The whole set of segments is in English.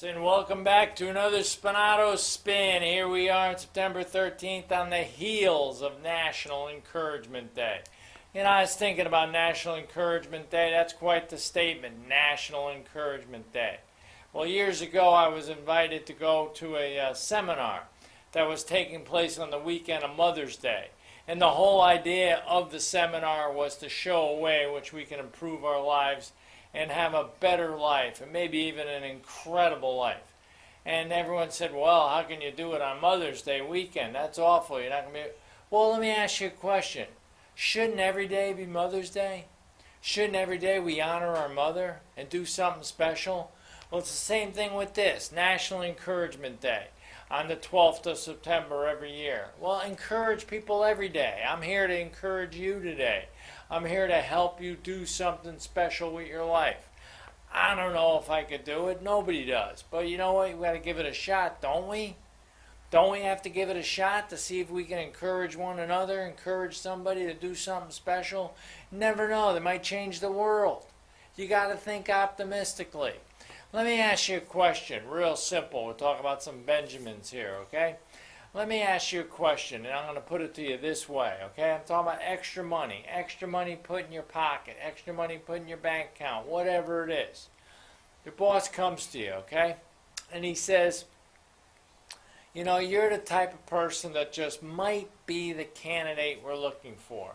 And welcome back to another Spinato Spin. Here we are on September 13th on the heels of National Encouragement Day. You know, I was thinking about National Encouragement Day. That's quite the statement, National Encouragement Day. Well, years ago I was invited to go to a seminar that was taking place on the weekend of Mother's Day. And the whole idea of the seminar was to show a way in which we can improve our lives and have a better life, and maybe even an incredible life. And everyone said, well, how can you do it on Mother's Day weekend? That's awful. You're not going to be... Well, let me ask you a question. Shouldn't every day be Mother's Day? Shouldn't every day we honor our mother and do something special? Well, it's the same thing with this, National Encouragement Day on the 12th of September every year. Well, encourage people every day. I'm here to encourage you today. I'm here to help you do something special with your life. I don't know if I could do it. Nobody does. But you know what? We've got to give it a shot, don't we? Don't we have to give it a shot to see if we can encourage one another, encourage somebody to do something special? Never know. They might change the world. You got to think optimistically. Let me ask you a question, real simple. We'll talk about some Benjamins here, okay? Let me ask you a question, and I'm going to put it to you this way, okay? I'm talking about extra money put in your pocket, extra money put in your bank account, whatever it is. Your boss comes to you, okay? And he says, you know, you're the type of person that just might be the candidate we're looking for.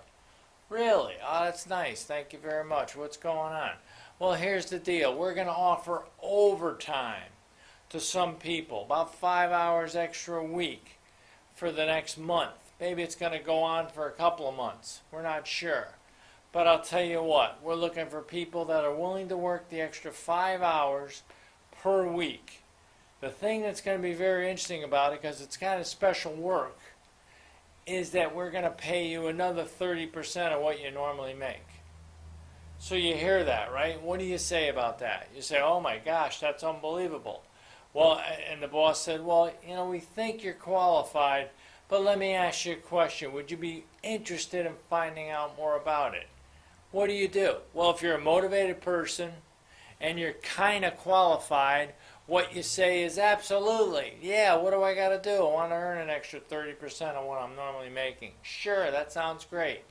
Really? Oh, that's nice. Thank you very much. What's going on? Well, here's the deal. We're going to offer overtime to some people, about 5 hours extra a week for the next month. Maybe it's going to go on for a couple of months. We're not sure. But I'll tell you what, we're looking for people that are willing to work the extra 5 hours per week. The thing that's going to be very interesting about it, because it's kind of special work, is that we're going to pay you another 30% of what you normally make. So you hear that, right? What do you say about that? You say, oh my gosh, that's unbelievable. Well, and the boss said, well, you know, we think you're qualified, but let me ask you a question. Would you be interested in finding out more about it? What do you do? Well, if you're a motivated person and you're kind of qualified, what you say is absolutely, yeah, what do I got to do? I want to earn an extra 30% of what I'm normally making. Sure, that sounds great.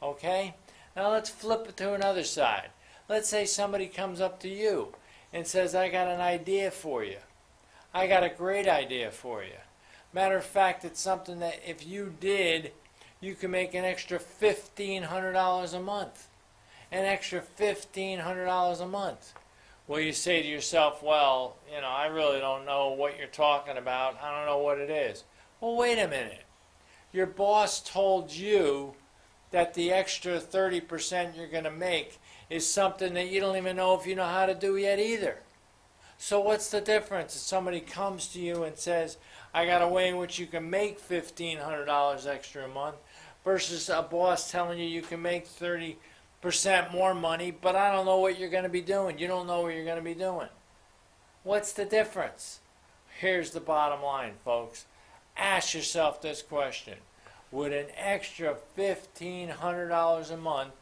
Okay? Now let's flip it to another side. Let's say somebody comes up to you and says, I got an idea for you. I got a great idea for you. Matter of fact, it's something that if you did, you can make an extra $1,500 a month. An extra $1,500 a month. Well, you say to yourself, well, you know, I really don't know what you're talking about. I don't know what it is. Well, wait a minute. Your boss told you that the extra 30% you're going to make is something that you don't even know if you know how to do yet either. So what's the difference if somebody comes to you and says, I got a way in which you can make $1,500 extra a month versus a boss telling you you can make 30% more money, but I don't know what you're going to be doing. You don't know what you're going to be doing. What's the difference? Here's the bottom line, folks. Ask yourself this question. Would an extra $1,500 a month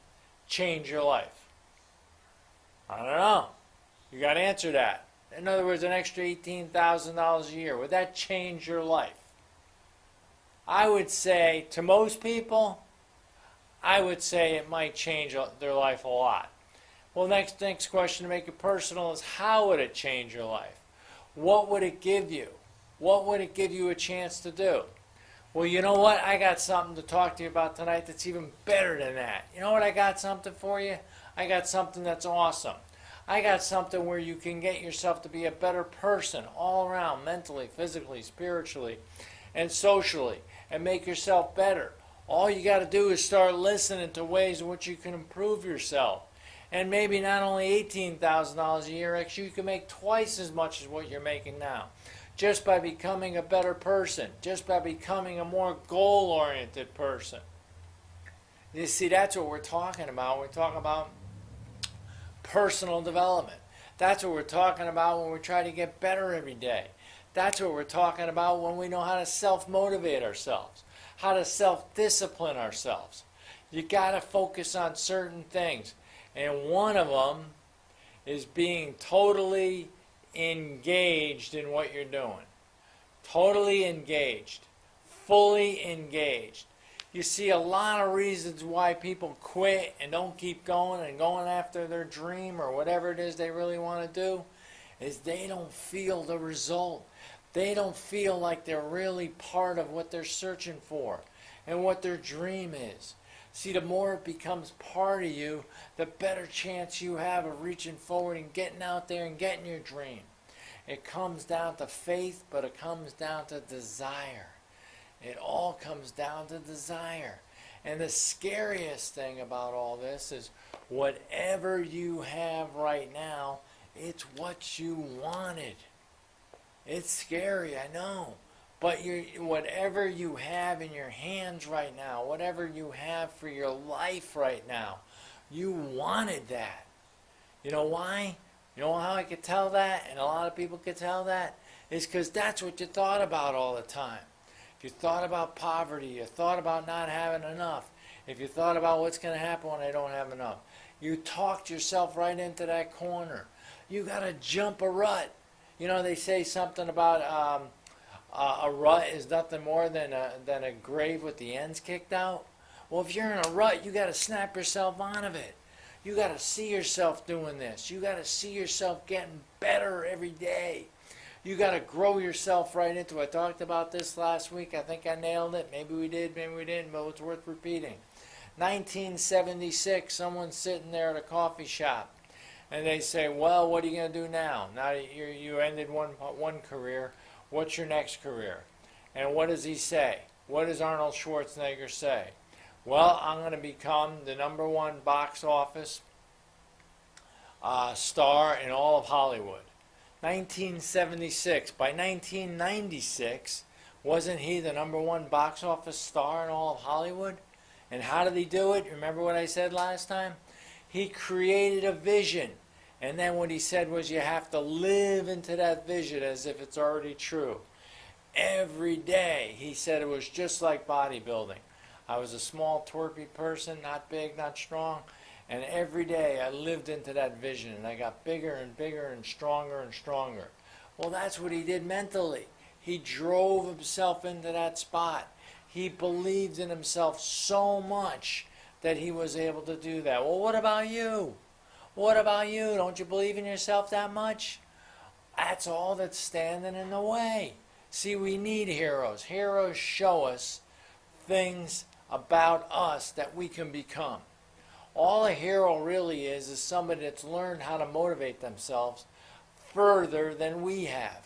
change your life? I don't know. You got to answer that. In other words, an extra $18,000 a year. Would that change your life? I would say, to most people, I would say it might change their life a lot. Well, next question to make it personal is, how would it change your life? What would it give you? What would it give you a chance to do? Well, you know what? I got something to talk to you about tonight that's even better than that. You know what? I got something for you. I got something that's awesome. I got something where you can get yourself to be a better person all around, mentally, physically, spiritually, and socially, and make yourself better. All you got to do is start listening to ways in which you can improve yourself. And maybe not only $18,000 a year extra, you can make twice as much as what you're making now. Just by becoming a better person, just by becoming a more goal-oriented person. You see, that's what we're talking about. We're talking about personal development. That's what we're talking about when we try to get better every day. That's what we're talking about when we know how to self-motivate ourselves, how to self-discipline ourselves. You got to focus on certain things. And one of them is being totally engaged in what you're doing. Totally engaged. Fully engaged. You see a lot of reasons why people quit and don't keep going and going after their dream or whatever it is they really want to do is they don't feel the result. They don't feel like they're really part of what they're searching for and what their dream is. See, the more it becomes part of you, the better chance you have of reaching forward and getting out there and getting your dream. It comes down to faith, but it comes down to desire. It all comes down to desire. And the scariest thing about all this is whatever you have right now, it's what you wanted. It's scary, I know. But whatever you have in your hands right now, whatever you have for your life right now, you wanted that. You know why? You know how I could tell that, and a lot of people could tell that? It's because that's what you thought about all the time. If you thought about poverty, you thought about not having enough, if you thought about what's going to happen when I don't have enough, you talked yourself right into that corner. You got to jump a rut. You know, they say something about a rut is nothing more than a grave with the ends kicked out. Well, if you're in a rut, you got to snap yourself out of it. You got to see yourself doing this. You got to see yourself getting better every day. You got to grow yourself right into it. I talked about this last week. I think I nailed it. Maybe we did, maybe we didn't, but it's worth repeating. 1976, someone's sitting there at a coffee shop, and they say, well, what are you going to do now? Now that you ended one career, what's your next career? And what does he say? What does Arnold Schwarzenegger say? Well, I'm going to become the #1 box office star in all of Hollywood. 1976. By 1996, wasn't he the #1 box office star in all of Hollywood? And how did he do it? Remember what I said last time? He created a vision. And then what he said was you have to live into that vision as if it's already true. Every day, he said it was just like bodybuilding. I was a small, twerpy person, not big, not strong. And every day I lived into that vision, and I got bigger and bigger and stronger and stronger. Well, that's what he did mentally. He drove himself into that spot. He believed in himself so much that he was able to do that. Well, what about you? What about you? Don't you believe in yourself that much? That's all that's standing in the way. See, we need heroes. Heroes show us things about us that we can become. All a hero really is somebody that's learned how to motivate themselves further than we have.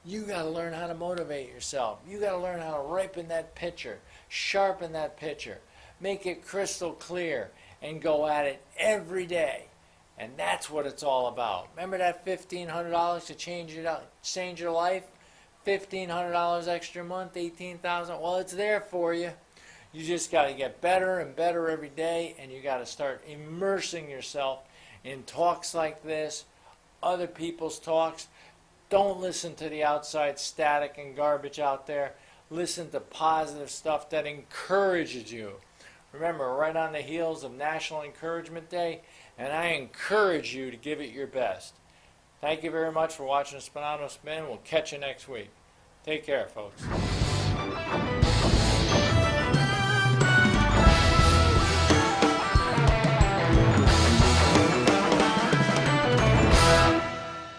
You got to learn how to motivate yourself. You got to learn how to ripen that picture, sharpen that picture, make it crystal clear, and go at it every day. And that's what it's all about. Remember that $1,500 to change your life? $1,500 extra a month, $18,000. Well, it's there for you. You just got to get better and better every day, and you got to start immersing yourself in talks like this, other people's talks. Don't listen to the outside static and garbage out there. Listen to positive stuff that encourages you. Remember, right on the heels of National Encouragement Day, and I encourage you to give it your best. Thank you very much for watching Spinato Spin. We'll catch you next week. Take care, folks.